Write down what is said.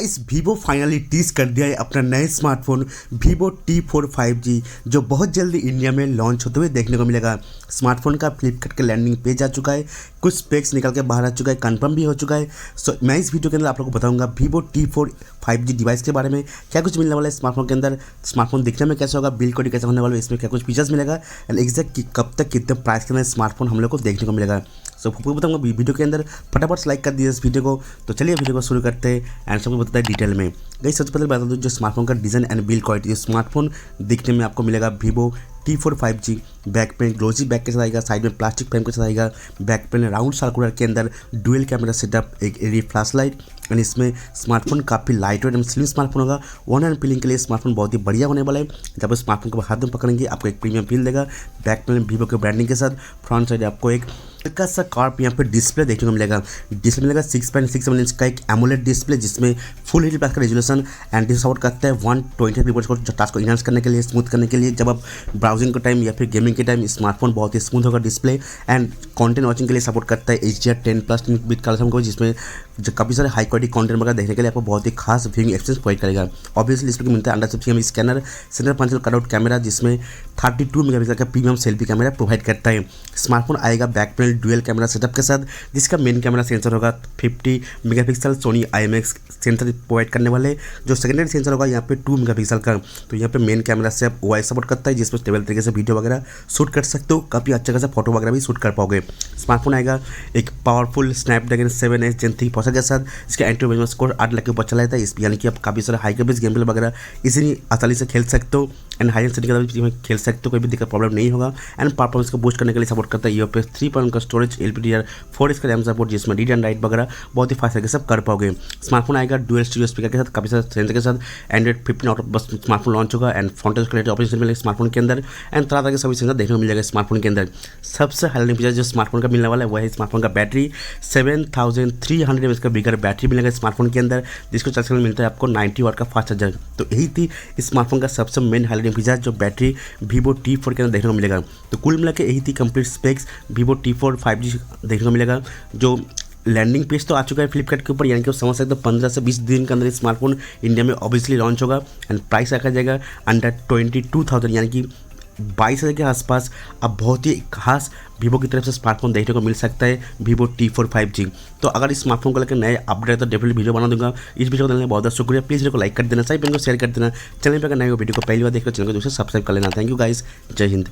Guys Vivo finally tease कर दिया है अपना नए स्मार्टफोन Vivo T4 5G जो बहुत जल्दी इंडिया में लॉन्च होते हुए देखने को मिलेगा। स्मार्टफोन का फ्लिपकार्ट के लैंडिंग पेज आ चुका है, कुछ स्पेक्स निकल के बाहर आ चुका है, कंफर्म भी हो चुका है। सो मैं इस वीडियो के अंदर आप लोगों को बताऊंगा Vivo T4 5G डिवाइस के बारे में, क्या कुछ मिलने वाला है स्मार्टफोन के अंदर, स्मार्टफोन दिखने में कैसा होगा, बिल्ड क्वालिटी कैसा होने वाला है, इसमें क्या कुछ फीचर्स मिलेगा एंड एग्जैक्ट कब तक कितने प्राइस के अंदर स्मार्टफोन हम लोग को देखने को मिलेगा। सो आपको बताऊंगा वीडियो के अंदर, फटाफट से लाइक कर दीजिए इस वीडियो को। तो चलिए वीडियो को शुरू करते हैं एंड सबको बताते हैं डिटेल में। गाइस सबसे पहले बता दूं जो स्मार्टफोन का design and build quality, smartphone दिखने में आपको मिलेगा Vivo T4 5G। Back pain glossy back के साथ आएगा, साइड में प्लास्टिक फ्रेम के साथ आएगा, बैक पेन राउंड सर्कुलर के अंदर डुअल कैमरा सेटअप, एक एलईडी फ्लैश लाइट एंड इसमें स्मार्टफोन काफ़ी light weight and slim smartphone होगा। वन हैंड फीलिंग के लिए स्मार्टफोन बहुत ही बढ़िया होने वाला है। जब स्मार्टफोन को हाथ में पकड़ेंगे आपको एक प्रीमियम फील देगा। बैक पेन Vivo के ब्रांडिंग के साथ, फ्रंट साइड आपको एक हल्का सा कार्प यहाँ पे डिस्प्ले देखने को मिलेगा। डिस्प्ले मिलेगा 6.67 इंच का एक एमोलेड डिस्प्ले जिसमें फुल एचडी प्लस का रेजोल्यूशन एंड सपोर्ट करता है 120 रिपोर्ट्स को टास्क को इनहांस करने के लिए, स्मूथ करने के लिए। जब आप ब्राउजिंग के टाइम या फिर गेमिंग के टाइम स्मार्टफोन बहुत ही स्मूथ होगा डिस्प्ले एंड कंटेंट वॉचिंग के लिए सपोर्ट करता है HDR10+ बिट कलर को, जिसमें जो काफ़ी सारे हाई क्वालिटी कंटेंट वगैरह देखने के लिए आपको बहुत ही खास व्यूइंग एक्सपीरियंस प्रोवाइड करेगा। ऑब्वियसली इसमें मिलता है under सेप्टियम scanner, centre पंचल cutout camera जिसमें 32 मेगापिक्सल का प्रीमियम सेल्फी कैमरा प्रोवाइड करता है। स्मार्टफोन आएगा back panel dual camera setup के साथ, जिसका मेन कैमरा सेंसर होगा 50 megapixel Soni IMX sensor provide करने वाले। जो सेकेंडरी सेंसर होगा यहाँ पे 2 मेगापिक्सल का। तो यहाँ पे मेन कैमरा से आप OIS सपोर्ट करता है जिसमें स्टेबल तरीके से वीडियो वगैरह शूट कर सकते हो, काफ़ी अच्छा खासा फोटो वगैरह भी शूट कर पाओगे। स्मार्टफोन आएगा एक powerful Snapdragon 7H Gen 3 processor के साथ, इसका एंटी स्कोर 8 लाख के ऊपर चला जाता है। यानी कि आप काफ़ी सारे हाई ग्राफिक्स गेम प्ले वगैरह इजीली आसानी से खेल सकते हो एंड हाई एंड सेटिंग के अंदर खेल सकते हो, कोई भी दिक्कत प्रॉब्लम नहीं होगा। एंड परफॉर्मेंस को बूस्ट करने के लिए सपोर्ट करता है UFS 3 का स्टोरेज, LPDDR4 इसका रैम सपोर्ट, जिसमें रीड एंड राइट वगैरह बहुत ही फास्ट तरीके से कर पाओगे। स्मार्टफोन आएगा डुअल स्टीरियो स्पीकर के साथ, काफ़ी सारे सेंसर के साथ। एंड्रॉइड 15 आउट बस स्मार्टफोन लॉन्च होगा एंड फ्रंट एंड ऑपरेशन मिलेगा स्मार्टफोन के अंदर एंड तरह तरह के सभी सेंसर देखने को मिलेगा स्मार्टफोन के अंदर। सबसे हाईलाइट फीचर जो स्मार्टफोन का मिलने वाला है वह है स्मार्टफोन का बैटरी। 7300 mAh का बिगर बैटरी मिलेगा स्मार्टफोन के अंदर, जिसको चार्ज करने में मिलता है आपको 90 वाट का फास्ट चार्जर। तो यही थी स्मार्टफोन का सबसे मेन हाईलाइटिंग फीचर जो बैटरी Vivo T4 के अंदर देखने को मिलेगा। तो कुल मिला के यही थी complete specs Vivo T4 5G देखने को मिलेगा। जो लैंडिंग पेज तो आ चुका है फ्लिपकार्ट के ऊपर, यानी कि आप समझ सकते हो 15 से 20 दिन के अंदर स्मार्टफोन इंडिया में ऑब्वियसली लॉन्च होगा एंड प्राइस रखा जाएगा अंडर 22,000 यानी कि 22,000 के आसपास। अब बहुत ही खास Vivo की तरफ से स्मार्टफोन देखने को मिल सकता है Vivo T4 5G। तो अगर इस स्मार्टफोन को लेकर नए अपडेट तो डेफिनेटली वीडियो बना दूंगा। इस वीडियो को देखने बहुत बहुत शुक्रिया। प्लीज़ वीडियो को लाइक कर देना, साइड को शेयर कर देना, चैनल पर अगर नए वीडियो को पहली बार देखो चैनल को दूसरे सब्सक्राइब कर लेना। थैंक यू गाइस, जय हिंद।